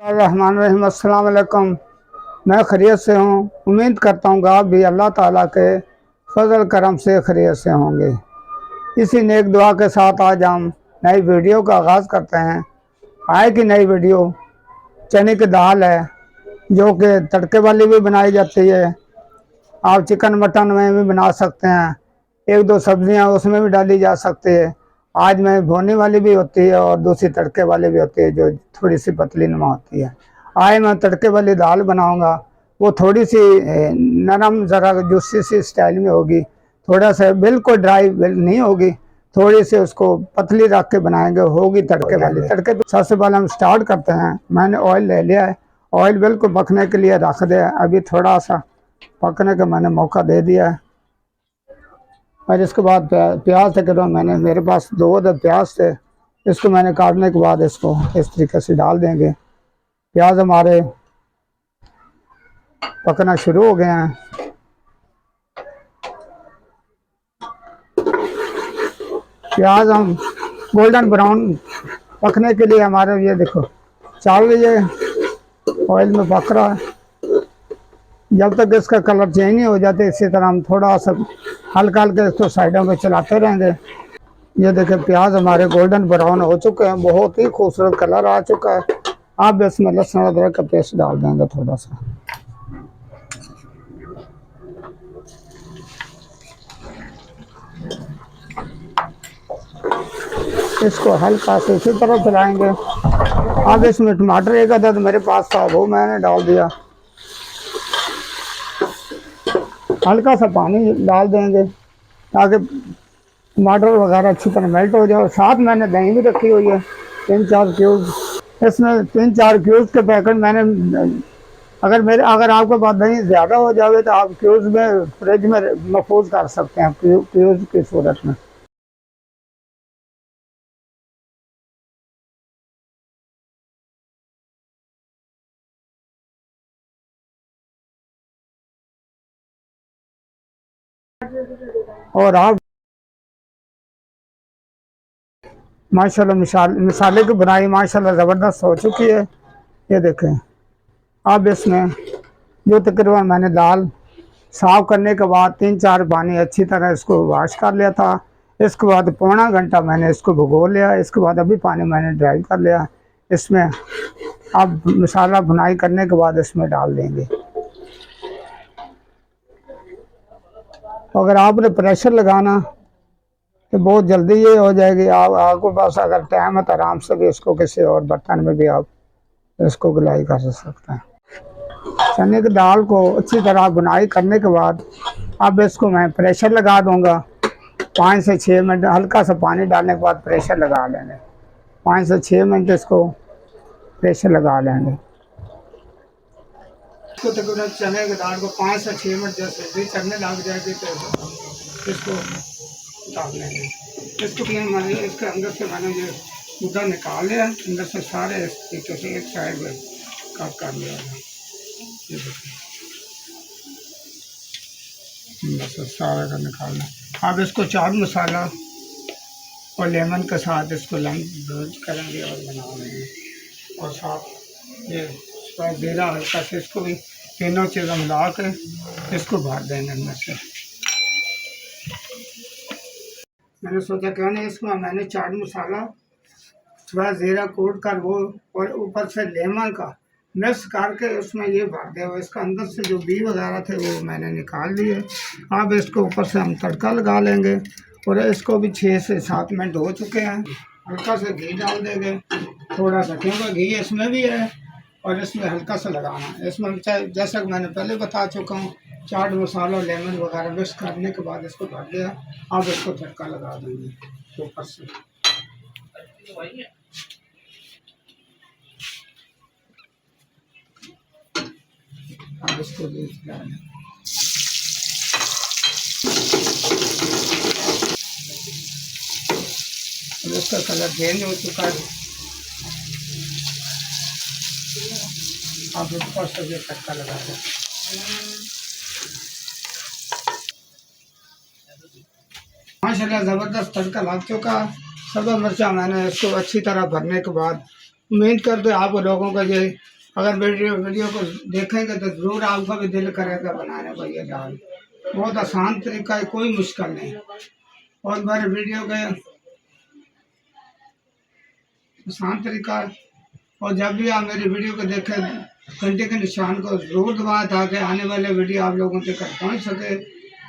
रहमान रहीम, अस्सलाम वालेकुम। मैं खैरियत से हूँ। उम्मीद करता हूँ आप भी अल्लाह ताला के फजल करम से खैरियत से होंगे। इसी नेक दुआ के साथ आज हम नई वीडियो का आगाज़ करते हैं। आए की नई वीडियो चने की दाल है, जो कि तड़के वाली भी बनाई जाती है। आप चिकन मटन में भी बना सकते हैं। एक दो सब्जियां उसमें भी डाली जा सकती है। आज में भुनी वाली भी होती है और दूसरी तड़के वाली भी होती है, जो थोड़ी सी पतली नुमा होती है। आज मैं तड़के वाली दाल बनाऊंगा। वो थोड़ी सी नरम, ज़रा जूसी सी स्टाइल में होगी। थोड़ा सा बिल्कुल ड्राई नहीं होगी, थोड़ी सी उसको पतली रख के बनाएंगे, होगी तड़के वाली। तड़के तो सबसे पहले हम स्टार्ट करते हैं। मैंने ऑयल ले लिया है, ऑयल बिल्कुल पकने के लिए रख दिया है। अभी थोड़ा सा पकने का मैंने मौका दे दिया है। और इसके बाद प्याज तकरीबन मैंने, मेरे पास 2 अदद प्याज थे, इसको मैंने काटने के बाद इसको इस तरीके से डाल देंगे। प्याज हमारे पकना शुरू हो गए हैं। प्याज हम गोल्डन ब्राउन पकने के लिए हमारे, ये देखो चावल ये ऑयल में पक रहा है। जब तक इसका कलर चेंज नहीं हो जाते, इसी तरह हम थोड़ा सा हल्का हल्का इसको साइडों में चलाते रहेंगे। ये देखें प्याज हमारे गोल्डन ब्राउन हो चुके हैं, बहुत ही खूबसूरत कलर आ चुका है। अब इसमें लहसुन अदरक का पेस्ट डाल देंगे थोड़ा सा। इसको हल्का से इसी तरह चलाएंगे। अब इसमें टमाटर एक अदद मेरे पास था, वो मैंने डाल दिया। हल्का सा पानी डाल देंगे ताकि टमाटर वगैरह अच्छी तरह मेल्ट हो जाए। साथ मैंने दही भी रखी हुई है, 3-4 क्यूब। इसमें 3-4 क्यूब के पैकेट मैंने, अगर आपके पास दही ज़्यादा हो जाए तो आप क्यूब में फ्रिज में महफूज कर सकते हैं, क्यूब की सूरत में। और आप माशाल्लाह मिसाले की बुनाई माशाल्लाह ज़बरदस्त हो चुकी है। ये देखें। अब इसमें जो तकरीबन मैंने दाल साफ़ करने के बाद 3-4 पानी अच्छी तरह इसको वॉश कर लिया था। इसके बाद पौना घंटा मैंने इसको भिगो लिया। इसके बाद अभी पानी मैंने ड्राई कर लिया। इसमें अब मसाला भुनाई करने के बाद इसमें डाल देंगे। अगर आपने प्रेशर लगाना तो बहुत जल्दी ये हो जाएगी। आपके पास अगर टाइम है तो आराम से भी इसको किसी और बर्तन में भी आप इसको गलाई कर सकते हैं। चने की दाल को अच्छी तरह बुनाई करने के बाद अब इसको मैं प्रेशर लगा दूंगा। 5 से 6 मिनट हल्का सा पानी डालने के बाद प्रेशर लगा लेंगे। 5 से 6 मिनट इसको प्रेशर लगा लेंगे। इसको तकरीबन चने की दाल को 5 से 6 मिनट जैसे भी चलने लग जाएगी तो इसको डाल लेंगे। इसको भी मैंने इसके अंदर से मैंने ये गुदा निकाल लिया, अंदर से सारे इस तरीके से एक साइड में कट कर लिया। ये देखिए बस सारा का निकालना। अब इसको चाट मसाला और लेमन के साथ इसको लंच करेंगे और बना लेंगे। और साथ ये जीरा हल्का से, इसको भी तीनों चीज़ें मिला के इसको भर देंगे अंदर से। मैंने सोचा क्यों नहीं इसमें मैंने चाट मसाला थोड़ा जीरा कोट कर वो और ऊपर से लेमन का मिक्स करके उसमें ये भर दे। इसका अंदर से जो बी वगैरह थे वो मैंने निकाल लिए। अब इसको ऊपर से हम तड़का लगा लेंगे। और इसको भी 6 से 7 मिनट हो चुके हैं। हल्का सा घी डाल देंगे, थोड़ा सा, क्योंकि घी इसमें भी है और इसमें हल्का सा लगाना है। इसमें जैसा कि मैंने पहले बता चुका हूँ, चाट मसाला और लेमन वगैरह मिक्स करने के बाद इसको भर दिया। अब इसको तड़का लगा देंगे ऊपर से। अब इसको इसका कलर चेंज हो चुका है। अब ऊपर से ये तड़का लगा दें। माशाल्लाह ज़बरदस्त तड़का लग चुका। सब्ज़ मिर्चा मैंने इसको अच्छी तरह भरने के बाद उम्मीद करते आप लोगों का ये अगर वीडियो को देखेंगे तो ज़रूर आपका भी दिल करेगा बनाने को ये दाल। बहुत आसान तरीका है, कोई मुश्किल नहीं। और मेरे वीडियो के आसान तरीका है। और जब भी आप मेरी वीडियो को देखें घंटे के निशान को ज़रूर दबाएं ताकि आने वाले वीडियो आप लोगों तक पहुंच सके।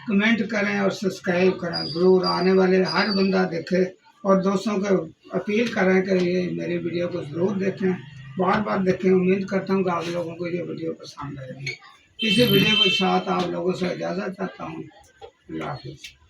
कमेंट करें और सब्सक्राइब करें ज़रूर, आने वाले हर बंदा देखे। और दोस्तों को अपील करें कि ये मेरी वीडियो को ज़रूर देखें, बार बार देखें। उम्मीद करता हूँ कि आप लोगों को ये वीडियो पसंद आएगी। इसी वीडियो के साथ आप लोगों से इजाज़त चाहता हूँ। अल्लाह हाफ़िज़।